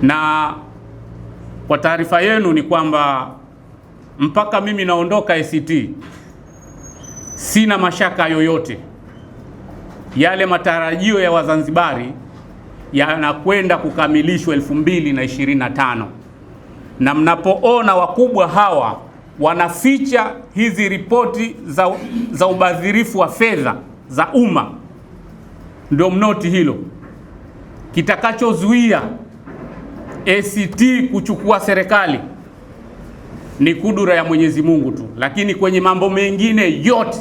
Na kwa taarifa yenu ni kwamba mpaka mimi naondoka ACT sina mashaka yoyote, yale matarajio ya Wazanzibari yanakwenda kukamilishwa 2025. Na mnapoona wakubwa hawa wanaficha hizi ripoti za ubadhirifu wa fedha za umma, ndio mnoti hilo. Kitakachozuia ACT kuchukua serikali ni kudura ya Mwenyezi Mungu tu, lakini kwenye mambo mengine yote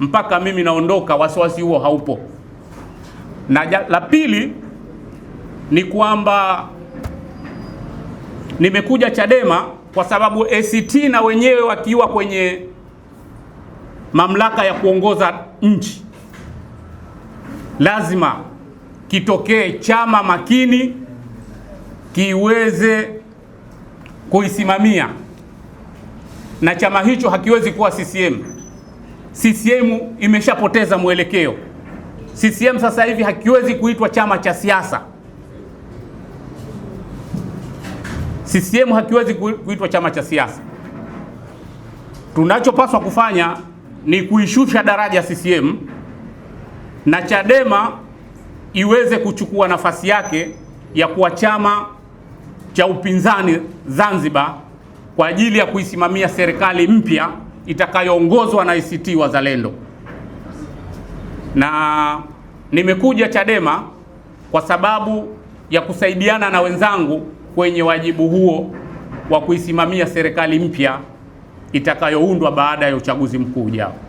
mpaka mimi naondoka wasiwasi huo haupo. Na la pili ni kwamba nimekuja Chadema kwa sababu ACT na wenyewe wakiwa kwenye mamlaka ya kuongoza nchi, lazima kitokee chama makini kiweze kuisimamia, na chama hicho hakiwezi kuwa CCM. CCM imeshapoteza mwelekeo. CCM sasa hivi hakiwezi kuitwa chama cha siasa. CCM hakiwezi kuitwa chama cha siasa. Tunachopaswa kufanya ni kuishusha daraja CCM na Chadema iweze kuchukua nafasi yake ya kuwa chama cha upinzani Zanzibar kwa ajili ya kuisimamia serikali mpya itakayoongozwa na ACT Wazalendo. Na nimekuja Chadema kwa sababu ya kusaidiana na wenzangu kwenye wajibu huo wa kuisimamia serikali mpya itakayoundwa baada ya uchaguzi mkuu ujao.